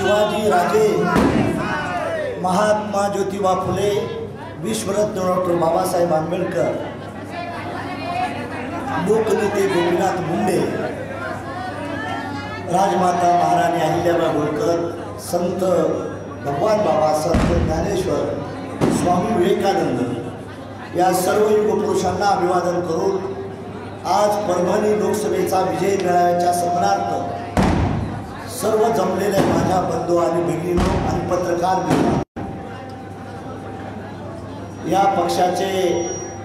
शिवाजी राजे, महात्मा ज्योतिबा फुले, विश्वरत्न डॉक्टर बाबासाहेब आंबेडकर, लोकनेते गोपीनाथ मुंडे, राजमाता महाराणी अहिल्याबाई होळकर, संत भगवान बाबा, संत ज्ञानेश्वर, स्वामी विवेकानंद या सर्व युगपुरुषांना अभिवादन करून आज परभणी लोकसभेचा विजय मिळवण्याच्या स्मरणार्थ सर्व जमलेल्या माझ्या बंधू आणि भगिनींनो आणि पत्रकार मित्र, या पक्षाचे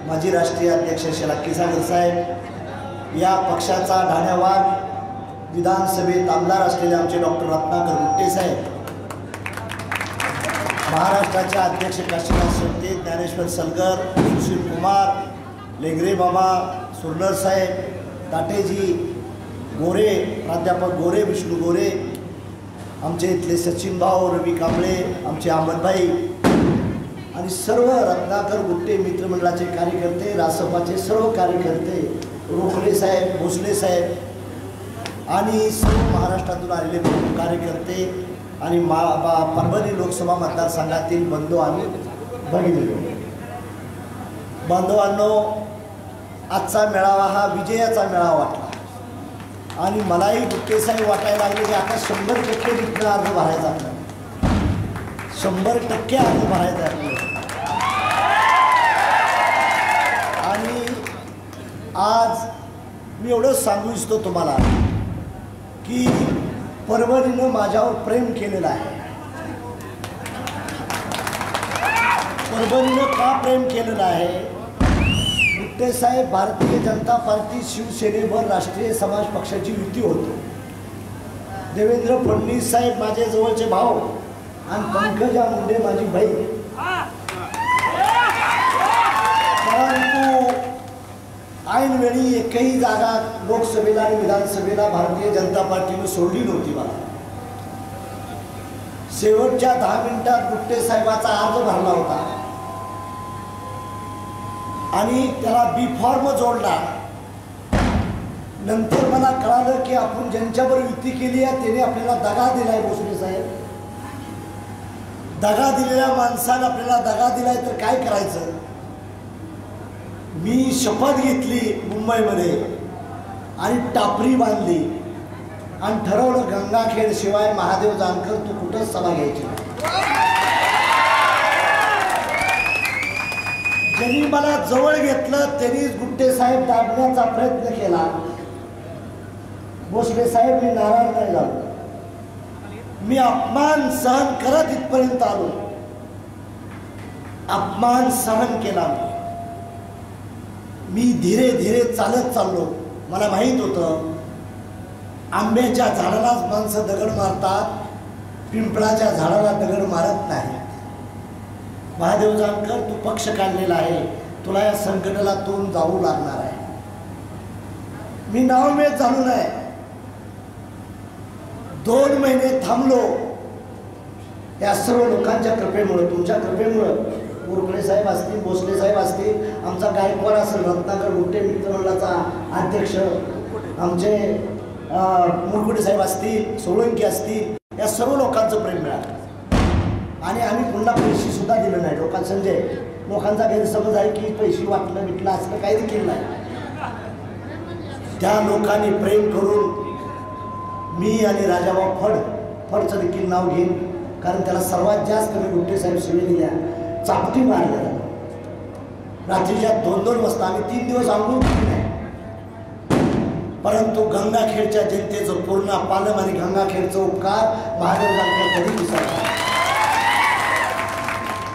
माजी राष्ट्रीय अध्यक्ष शलाकी सागर साहेब, या पक्षाचा ढाण्यावाद विधानसभेत आमदार असलेले आमचे डॉक्टर रत्नाकर गुट्टे साहेब, महाराष्ट्राचे अध्यक्ष काशीनाथ शेट्टी, ज्ञानेश्वर सलगर, सुशील कुमार, लेंगरे बाबा, सुरनर साहेब, ताटेजी गोरे, प्राध्यापक गोरे, विष्णू गोरे, आमचे इथले सचिन भाऊ, रवी कांबळे, आमचे अहमदभाई आणि सर्व रत्नाकर गुट्टे मित्रमंडळाचे कार्यकर्ते, रासपाचे सर्व कार्यकर्ते, रोखले साहेब, भोसले साहेब आणि सर्व महाराष्ट्रातून आलेले कार्यकर्ते आणि परभणी लोकसभा मतदारसंघातील बंधू आणि भगिनी, बांधवांनो, आजचा मेळावा हा विजयाचा मेळावा वाटला आणि मलाही गुट्टेसाहेब वाटायला लागले की आता 100% इथं अर्ज भरायचा आपल्याला, 100% अर्ज भरायचा आपल्याला. आणि आज मी एवढंच सांगू इच्छितो तुम्हाला की परभणीनं माझ्यावर प्रेम केलेलं आहे. परभणीनं का प्रेम केलेलं आहे? गुट्टे साहेब भारतीय जनता पार्टी शिवसेनेवर राष्ट्रीय समाज पक्षाची युती होती. देवेंद्र फडणवीस साहेब माझे जवळचे भाऊ आणि पंकजा मुंडे माझी बहीण. परंतु ऐनवेळी एकही जागा लोकसभेला आणि विधानसभेला भारतीय जनता पार्टीने सोडली नव्हती. मला शेवटच्या 10 मिनिटात गुट्टे साहेबाचा अर्ज भरला होता आणि त्याला बी फॉर्म जोडला. नंतर मला कळालं की आपण ज्यांच्याबरोबर युती केली आहे त्याने आपल्याला दगा दिलाय. भोसले साहेब, दगा दिलेल्या माणसानं आपल्याला दगा दिलाय तर काय करायचं? मी शपथ घेतली मुंबईमध्ये आणि टापरी बांधली आणि ठरवलं गंगाखेड शिवाय महादेव जानकर तू कुठंच सभा घ्यायची. ज्यांनी मला जवळ घेतलं त्यांनीच गुट्टे साहेब दाबण्याचा प्रयत्न केला. भोसले साहेब, मी नाराज नाही झालो. मी अपमान सहन करत इथपर्यंत आलो. अपमान सहन केला. मी धीरे धीरे चालत चाललो. मला माहीत होतं आंब्याच्या झाडालाच माणसं दगड मारतात, पिंपळाच्या झाडाला दगड मारत नाही. महादेव जानकर, तू पक्ष काढलेला आहे, तुला या संकटाला तोंड जाऊ लागणार आहे. मी नावमेद झालो नाही. 2 महिने थांबलो. या सर्व लोकांच्या कृपेमुळे, तुमच्या कृपेमुळे, मुरगुडे साहेब असतील, भोसले साहेब असतील, आमचा गायकवाड असेल, रत्नाकर गुट्टे मित्रमंडळाचा अध्यक्ष, आमचे मुरगुडे साहेब असतील, सोळंकी असतील, या सर्व लोकांचं प्रेम मिळालं. आणि आम्ही पुन्हा पैसे सुद्धा दिले नाही. लोकांचा गैरसमज आहे की पैसे वाटलं विकलं असलं काही देखील नाही. त्या लोकांनी प्रेम करून मी आणि राजाभाऊ फडचं देखील नाव घेईन, कारण त्याला सर्वात जास्त मी गुट्टे साहेब सेवे दिल्या. चापटी मारल्या रात्रीच्या 2-2 वाजता. आम्ही 3 दिवस आंघोळ केली नाही. परंतु गंगाखेडच्या जनतेचं पूर्ण पालम आणि गंगाखेडचा उपकार महादेव जानकर कधी विसरला.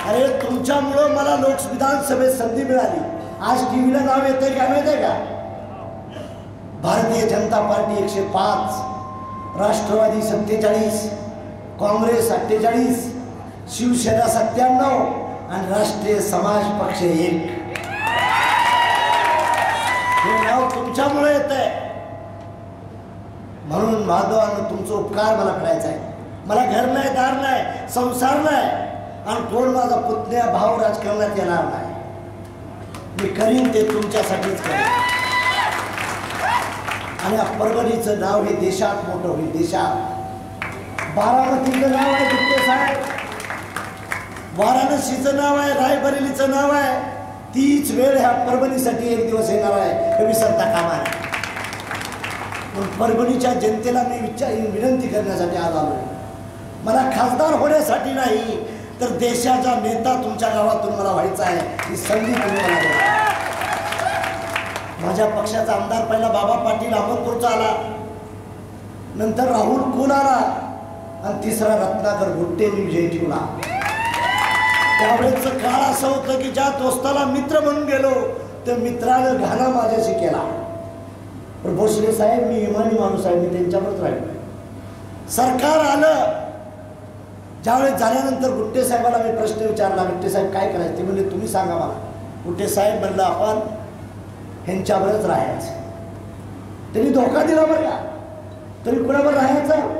अरे, तुमच्यामुळं मला विधानसभेत संधी मिळाली. आज टीव्हीला नाव येतंय का माहिती आहे का? भारतीय जनता पार्टी 105, राष्ट्रवादी 47, काँग्रेस 48, शिवसेना 97 आणि राष्ट्रीय समाज पक्ष 1. हे नाव तुमच्यामुळे येत आहे. म्हणून महादेवानं तुमचा उपकार मला करायचा आहे. मला घर नाही, दार नाही, संसार नाही आणि कोण माझा पुतण्या भाव राजकारणात येणार नाही. मी करीन ते तुमच्यासाठीच करेन. आणि परभणीचं नाव हे देशात मोठं होईल. देशात बारामतीचं नाव आहे गुट्टे साहेब, वाराणसीचं नाव आहे, रायबरेलीचं नाव आहे. तीच वेळ ह्या परभणीसाठी एक दिवस येणार आहे, हे विसरता कामा नये. पण परभणीच्या जनतेला मी विनंती करण्यासाठी आज आलो. मला खासदार होण्यासाठी नाही, तर देशाचा नेता तुमच्या गावातून मला व्हायचा आहे, ही संधी तुम्ही मला द्या. माझ्या पक्षाचा आमदार पहिला बाबा पाटील अहमदपूरचा आला, नंतर राहुल कुल आला आणि तिसरा रत्नाकर गुट्टेंनी विजय ठेवला. त्यावेळेचं काळ असं होतं की ज्या दोस्ताला मित्र म्हणून गेलो त्या मित्रानं घाणा माझ्याशी केला. पण भोसले साहेब मी इमानी माणूस आहे, मी त्यांच्यावरच राहिलो. सरकार आलं, ज्यावेळेस झाल्यानंतर गुट्टे साहेबाला मी प्रश्न विचारला, गुट्टे साहेब काय करायचं? ते म्हणजे तुम्ही सांगा मला. गुट्टे साहेब म्हणलं आपण ह्यांच्यावरच राहायचं. त्यांनी धोका दिला बरं का, तरी कुणावर राहायचं?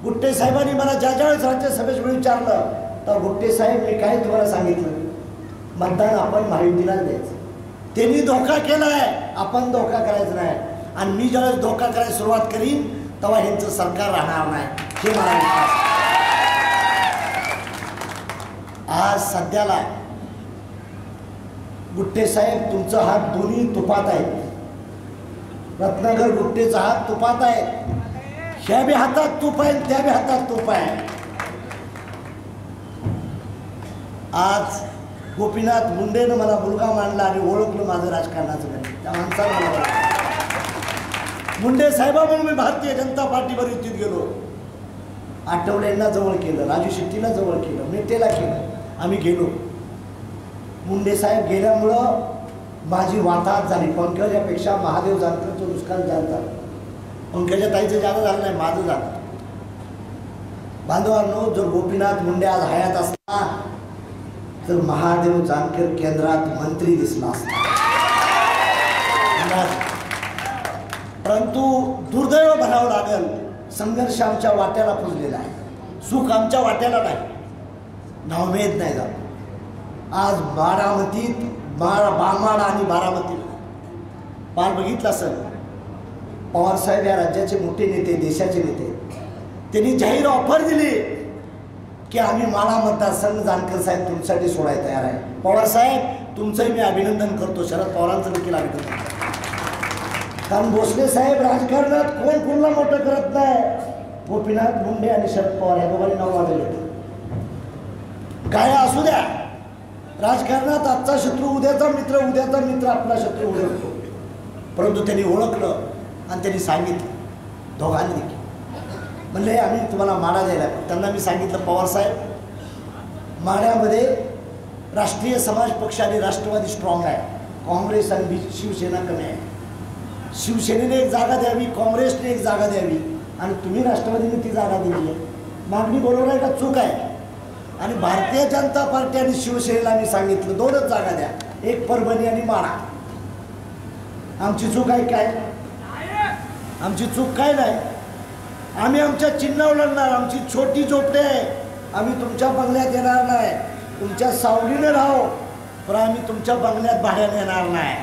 गुट्टे साहेबांनी मला ज्या ज्यावेळेस राज्यसभेत विचारलं तर गुट्टे साहेब मी काय तुम्हाला सांगितलं, मतदान आपण महायुतीलाच द्यायचं. त्यांनी धोका केलाय, आपण धोका करायचं नाही. आणि मी ज्यावेळेस धोका करायला सुरुवात करीन तेव्हा ह्यांचं सरकार राहणार नाही, हे मला विश्वास. आज सध्याला गुट्टे साहेब तुमचा हात दोन्ही तुपात आहे. रत्नाकर गुट्टेचा हात तुपात आहे. ह्या बी हातात तूप आहे, त्या बी हातात तूप आहे. आज गोपीनाथ मुंडेनं मला मुलगा मानला आणि ओळखलं माझं राजकारणाचं गणित. त्या माणसाला मला मुंडे साहेबांमुळे मी भारतीय जनता पार्टीवर युतीत गेलो. आठवलेंना जवळ केलं, राजू शेट्टीला जवळ केलं, मेटेला केलं, आम्ही गेलो. मुंडे साहेब गेल्यामुळं माझी वाताहत झाली. पंकजापेक्षा महादेव जानकरचं नुकसान झालं. पंकजा ताईचं जाणं झालं नाही, माझं झालं. बांधवांनो, जर गोपीनाथ मुंडे आज हयात असता तर महादेव जानकर केंद्रात मंत्री दिसला असता. परंतु दुर्दैव म्हणावं लागेल, संघर्ष आमच्या वाट्याला पुजलेला आहे, सुख आमच्या वाट्याला नाही, नावमेद नाही झालं. आज बारामतीत बामाड आणि बारामतीला पार बघितला सर, पवारसाहेब या राज्याचे मोठे नेते, देशाचे नेते, त्यांनी जाहीर ऑफर दिली की आम्ही माळा मतदारसंघ जानकर साहेब तुमच्यासाठी सोडायला तयार आहे. पवार साहेब तुमचंही मी अभिनंदन करतो, शरद पवारांचं देखील अभिनंदन करतो. कारण भोसले साहेब राजकारणात कोण कोणाला मोठं करत नाही. गोपीनाथ मुंडे आणि शरद पवार या दोघांनी नाव वाढवले. काय असू द्या, राजकारणात आजचा शत्रू उद्याचा मित्र, उद्याचा मित्र आपला शत्रू ओळखतो. परंतु त्यांनी ओळखलं आणि त्यांनी सांगितलं दोघांनी देखील, म्हणले आम्ही तुम्हाला माडा द्यायला. त्यांना मी सांगितलं पवारसाहेब माड्यामध्ये राष्ट्रीय समाज पक्ष आणि राष्ट्रवादी स्ट्रॉंग आहे, काँग्रेस आणि शिवसेना कमी आहे. शिवसेनेने एक जागा द्यावी, काँग्रेसने एक जागा द्यावी आणि तुम्ही राष्ट्रवादीने ती जागा दिली आहे. मागणी बरोबर आहे का चूक आहे? आणि भारतीय जनता पार्टी आणि शिवसेनेला मी सांगितलं दोनच जागा द्या, एक परभणी आणि माडा. आमची चूक आहे काय? आमची चूक काय नाही. आम्ही आमच्या चिन्हावर लढणार. आमची छोटी झोपडी आहे, आम्ही तुमच्या बंगल्यात येणार नाही. तुमच्या सावलीने राहो, पण आम्ही तुमच्या बंगल्यात भाड्याने येणार नाही.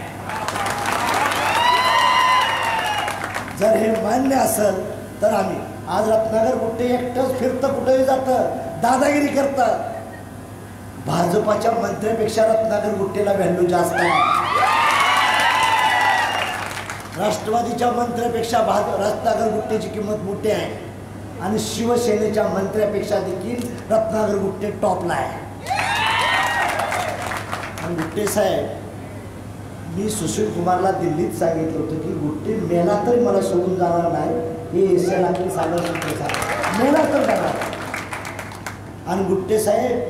जर हे मान्य असेल तर आम्ही. आज रत्नाकर गुट्टे एकटंच फिरतं, कुठेही जातं, दादागिरी करतं. भाजपाच्या मंत्र्यापेक्षा रत्नाकर गुट्टेला व्हॅल्यू जास्त आहे. राष्ट्रवादीच्या मंत्र्यापेक्षा रत्नाकर गुट्टेची किंमत मोठी आहे आणि शिवसेनेच्या मंत्र्यापेक्षा देखील रत्नाकर गुट्टे टॉपला आहे. आणि गुट्टे साहेब, मी सुशील कुमारला दिल्लीत सांगितलं होतं की गुट्टे मेला तरी मला सोडून जाणार नाही, हे एशियाला की सागर मेला तर जाणार. आणि गुट्टे साहेब,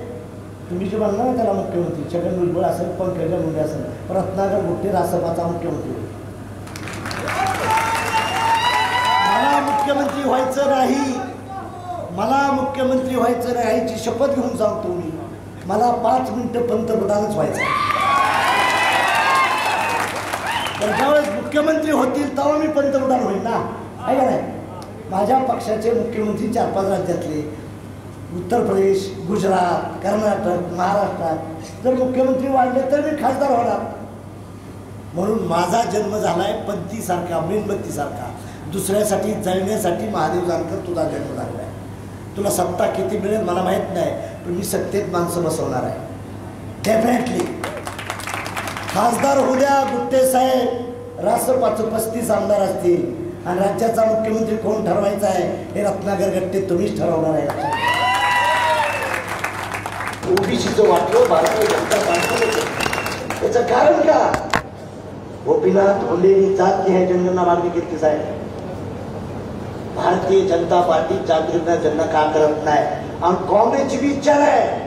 तुम्ही जे म्हणणार ना त्याला मुख्यमंत्री, छगन भुजबळ असेल, पंकजा मुंडे असेल, रत्नाकर गुट्टे रासपाचा मुख्यमंत्री. मला मुख्यमंत्री व्हायचं नाही, मला मुख्यमंत्री व्हायचं नाही याची शपथ घेऊन सांगतो मी. मला 5 मिनिटं पंतप्रधानच व्हायचं. तर ज्यावेळेस मुख्यमंत्री होतील तेव्हा मी पंतप्रधान होईल ना, आहे का नाही? माझ्या पक्षाचे मुख्यमंत्री 4-5 राज्यातले, उत्तर प्रदेश, गुजरात, कर्नाटक, महाराष्ट्रात जर मुख्यमंत्री वाढले तर मी खासदार होणार. म्हणून माझा जन्म झालाय पंथीसारखा, मेणबत्तीसारखा. दुसऱ्यासाठी जळण्यासाठी महादेव जानकर तुझा जन्म झाला आहे. तुला सत्ता किती मिळेल मला माहीत नाही, पण मी सत्तेत माणसं बसवणार आहे डेफिनेटली. खासदार होऊ द्या गुट्टे साहेब, रासपाचे 35 आमदार असतील आणि राज्याचा मुख्यमंत्री कोण ठरवायचा आहे हे रत्नाकर गट्टे तुम्हीच ठरवणार आहे. ओबीसीचं वाटलं भारतीय जनता पार्टी, त्याचं कारण का? गोपीनाथ मुंडेंनी जात न्याय जनगणना मागणी केली साहेब. भारतीय जनता पार्टी जात जनगणना का करत नाही? आणि काँग्रेसची बी इच्छा नाही.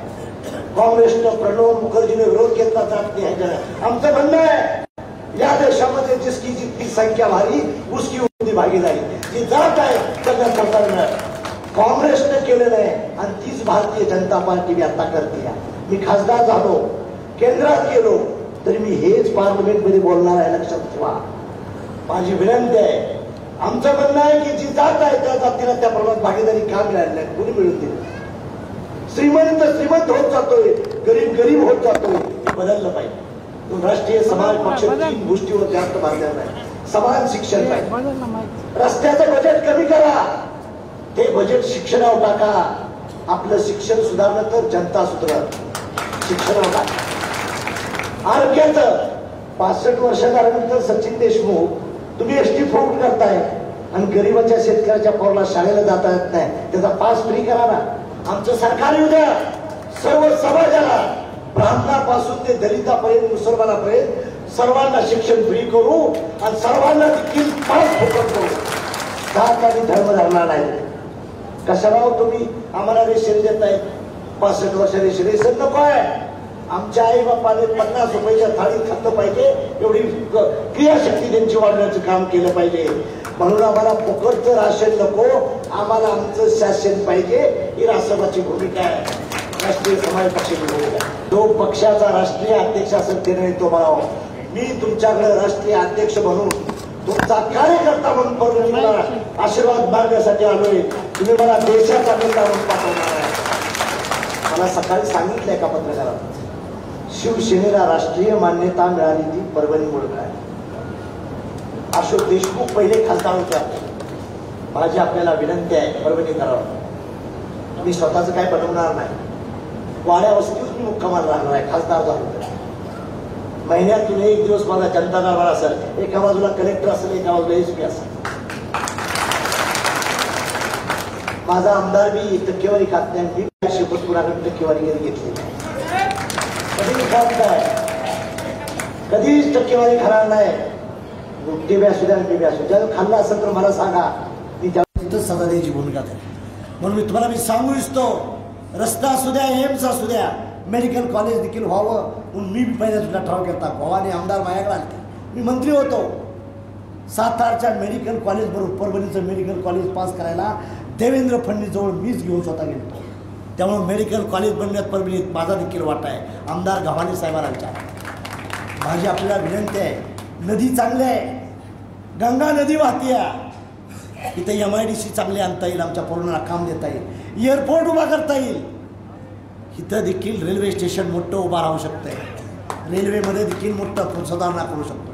काँग्रेसनं प्रणव मुखर्जीने विरोध केला जात न्याय जनगणना. आमचं म्हणणं आहे या देशामध्ये जिसकी जितकी संख्या भारी उसकी उतनी भागीदारी. जी जात आहे सगळ्या सरकारनं काँग्रेसनं केलेलं आहे आणि तीच भारतीय जनता पार्टी बी आता करते. मी खासदार झालो, केंद्रात गेलो तरी मी हेच पार्लमेंटमध्ये बोलणार आहे, लक्षात ठेवा. माझी विनंती आहे, आमचं म्हणणं आहे की जी जात आहे त्या जातीला त्या प्रमाणात भागीदारी का मिळाली नाही? कोणी मिळून दिली? श्रीमंत श्रीमंत होत जातोय, गरीब गरीब होत जातोय, हे बदललं पाहिजे. राष्ट्रीय समाज पक्ष 3 गोष्टीवर जास्त बांधलेला नाही. समान शिक्षण पाहिजे, रस्त्याचं बजेट कमी करा, ते बजेट शिक्षणावर टाका. आपलं शिक्षण सुधारलं तर जनता सुधारत. शिक्षणावर टाका. आरोग्याचं 65 वर्ष झाल्यानंतर सचिन देशमुख तुम्ही एसटी फ्रॉड करताय आणि गरीबाच्या शेतकऱ्याच्या पोराला शाळेला जाता येत नाही, त्याचा पास फ्री करा ना. आमचं सरकार येऊ द्या, सर्व समाजाला ब्राह्मणापासून ते दलितापर्यंत मुसलमानापर्यंत सर्वांना शिक्षण फ्री करू आणि सर्वांना देखील पास फुकट करू. जात आणि धर्म धरणार नाही. कशाला तुम्ही आम्हाला रेशन देताय? 65 वर्ष रेशन नको आहे. आमच्या आई बापाने 50 रुपयाच्या थाळीत खाल्लं पाहिजे, एवढी क्रियाशक्ती त्यांची वाढवण्याचं काम केलं पाहिजे. म्हणून आम्हाला फुकटचं राशन नको, आम्हाला आमचं शासन पाहिजे. ही राष्ट्रवादीची भूमिका आहे, राष्ट्रीय समाज पक्षाची भूमिका आहे. जो पक्षाचा राष्ट्रीय अध्यक्ष असेल ते नाही तो मला, मी तुमच्याकडे राष्ट्रीय अध्यक्ष म्हणून तुमचा कार्यकर्ता म्हणून परत आशीर्वाद मागण्यासाठी आलोय. तुम्ही मला देशाचा नेता म्हणून पाठवणार आहे. मला सकाळी सांगितलंय का पत्रकारात, शिवसेनेला राष्ट्रीय मान्यता मिळाली ती परभणीमुळे काय? अशोक देशमुख पहिले खासदार होते. माझी आपल्याला विनंती आहे, परभणी करावं. मी स्वतःच काय बनवणार नाही, वाड्या वस्तीवर मी मुक्कामाला राहणार आहे. खासदार झालो तर महिन्यातून 1 दिवस माझा जनता दरबार असेल, एका बाजूला कलेक्टर असेल, एका बाजूला एसपी असेल. माझा आमदार बी टक्केवारी खात नाही. मी शिवपुराकडे टक्केवारी घेतली नाही, कधीच खात नाही, कधीच टक्केवारी खाणार नाही. गुट्टे बी असू द्या, बी असू द्या, खाल्ला असेल तर मला सांगा, मी तिथंच सदा द्यायची भूमिका आहे. म्हणून मी तुम्हाला सांगू इच्छितो, रस्ता असू द्या, एम्स असू द्या, मेडिकल कॉलेज देखील व्हावं म्हणून मी पहिल्या सुद्धा ठराव केला. भवानी आमदार माझ्याकडे आले, मी मंत्री होतो. सातारच्या मेडिकल कॉलेज बरोबर परभणीचं मेडिकल कॉलेज पास करायला देवेंद्र फडणवीसजवळ मीच घेऊन स्वतः गेलो. त्यामुळे मेडिकल कॉलेज बनण्यात परभणीत माझा देखील वाटा आहे. आमदार गव्हाणे साहेबांना विचार. माझी आपल्याला विनंती आहे, नदी चांगली आहे, गंगा नदी वाहतीया, इथं MIDC चांगली आणता येईल, आमच्या पोरांना काम देता येईल, एअरपोर्ट उभा करता येईल. इथं देखील रेल्वे स्टेशन मोठं उभा राहू शकतंय, रेल्वेमध्ये देखील मोठं सुधारणा करू शकतो.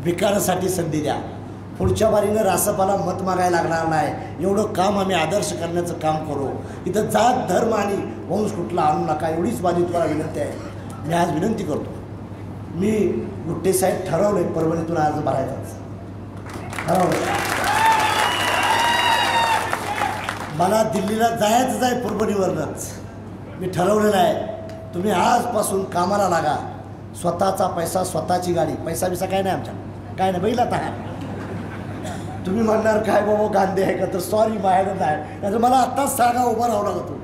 विकासासाठी संधी द्या. पुढच्या बारीनं रासपाला मत मागायला लागणार नाही, एवढं काम आम्ही आदर्श करण्याचं काम करू. इथं जात धर्म आणि वंश कुठला आणू नका, एवढीच माझी तुम्हाला विनंती आहे. मी आज विनंती करतो, मी गुट्टे साहेब ठरवलंय परभणीतून अर्ज भरायचाच ठरवलं. मला दिल्लीला जायचंच आहे परभणीवरनंच, मी ठरवलेलं आहे. तुम्ही आजपासून कामाला लागा. स्वतःचा पैसा, स्वतःची गाडी, पैसा बिसा काय नाही आमच्या, काय नाही. बैला तहार तुम्ही म्हणणार काय बाबा गांधी आहे का, तर सॉरी माझ्याकडे नाही. नाहीतर मला आत्ताच सांगा, उभा राहू नका तू.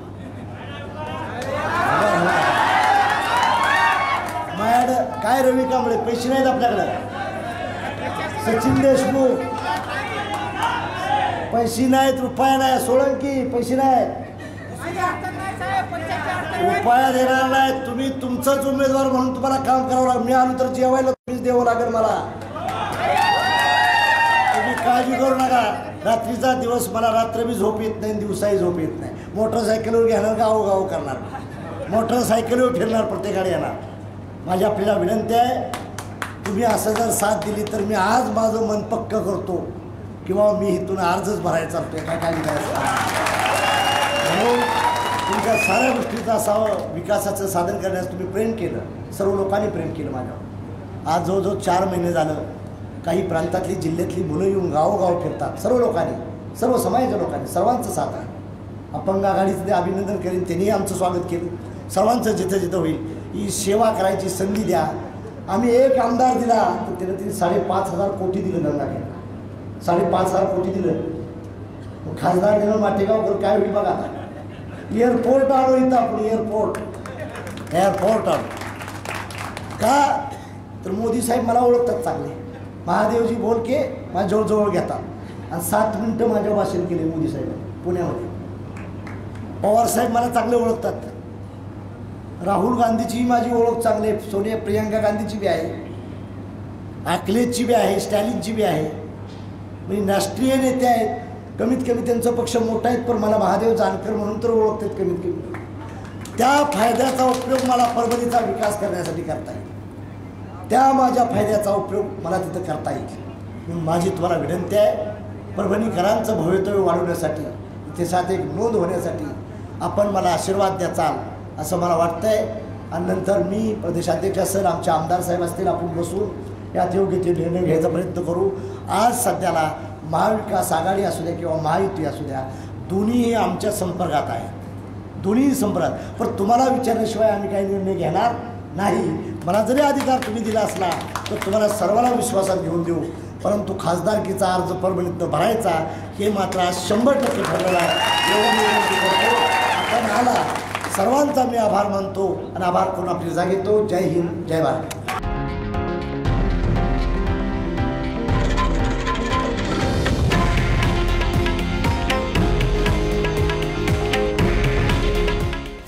माझ्याकडं काय रवी कांबळे पैसे नाहीत आपल्याकडे. सचिन देशमुख पैसे नाहीत, रुपया नाही. सोळंकी पैसे नाहीत, रुपया देणार नाही. तुम्ही तुमचाच उमेदवार म्हणून तुम्हाला काम करावं लागेल. मी आलो तर जेवायला तुम्हीच द्यावं लागेल मला. तुम्ही काळजी करू नका. रात्रीचा दिवस मला रात्र बी झोप येत नाही, दिवसाही झोप येत नाही. मोटरसायकलवर घेणार, गाव गाव करणार, मोटरसायकलवर फिरणार, प्रत्येकाकडे येणार. माझी आपल्याला विनंती आहे, तुम्ही असं जर साथ दिली तर मी आज माझं मन पक्क करतो किंवा मी इथून अर्जच भरायला चालतोय. काय काय करायचं साऱ्या गोष्टीचं असावं विकासाचं साधन करण्यास तुम्ही प्रेम केलं, सर्व लोकांनी प्रेम केलं माझ्यावर. आज जवळजवळ 4 महिने झालं काही प्रांतातली जिल्ह्यातली मुलं येऊन गावोगाव फिरतात. सर्व लोकांनी, सर्व समाजाच्या लोकांनी, सर्वांचं साथ आहे. अपंग आघाडीचं ते अभिनंदन करेन, त्यांनीही आमचं स्वागत केलं. सर्वांचं जिथं जिथं होईल ही सेवा करायची संधी द्या. आम्ही एक आमदार दिला तर त्यानं तिने 5,500 कोटी दिलं गंगाखेडला, 5,500 कोटी दिलं. खासदार दिलं माटेगावकर काय होईल बघा. एअरपोर्ट आणू इथं आपण, एअरपोर्ट आणू का तर मोदी साहेब मला ओळखतात चांगले. महादेवजी बोलके माझ्या जवळजवळ घेतात आणि 7 मिनटं माझ्या भाषण केले मोदी साहेब पुण्यामध्ये. पवार साहेब मला चांगले ओळखतात. राहुल गांधीची माझी ओळख चांगली आहे, सोनिया प्रियंका गांधीची बी आहे, अखिलेशची बी आहे, स्टॅलिनची बी आहे. म्हणजे राष्ट्रीय नेते आहेत. कमीत कमी त्यांचा पक्ष मोठा आहेत, पण मला महादेव जानकर म्हणून तर ओळखतात कमीत कमी. त्या फायद्याचा उपयोग मला परभणीचा विकास करण्यासाठी करता येईल. त्या माझ्या फायद्याचा उपयोग मला तिथं करता येईल. म्हणून माझी तुम्हाला विनंती आहे, परभणीकरांचं भवितव्य वाढवण्यासाठी, इतिहासात एक नोंद होण्यासाठी आपण मला आशीर्वाद द्याचाल असं मला वाटतं आहे. आणि नंतर मी प्रदेशाध्यक्ष असेल, आमचे आमदार साहेब असतील, आपण बसून यात योग्य ते निर्णय घ्यायचा प्रयत्न करू. आज सध्याला महाविकास आघाडी असू द्या किंवा महायुती असू द्या, दोन्हीही आमच्या संपर्कात आहेत, दोन्ही संपर्कात. पण तुम्हाला विचारल्याशिवाय आम्ही काही निर्णय घेणार नाही. मला जरी अधिकार तुम्ही दिला असला तर तुम्हाला सर्वांना विश्वासात घेऊन देऊ, परंतु खासदारकीचा अर्ज परभणीतनं भरायचा हे मात्र आज 100% ठरलेलं आहे. एवढं मी विनंती करतो. आपण आला सर्वांचा मी आभार मानतो आणि आभार करून आपली जागा घेतो. जय हिंद, जय भारत.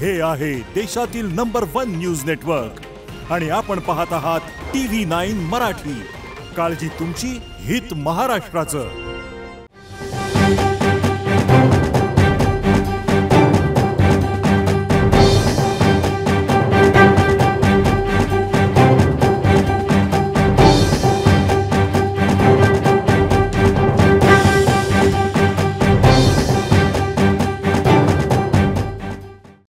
हे आहे देशातील नंबर 1 न्यूज नेटवर्क आणि आपण पाहत आहात TV9 मराठी. काळजी तुमची, हित महाराष्ट्राचं.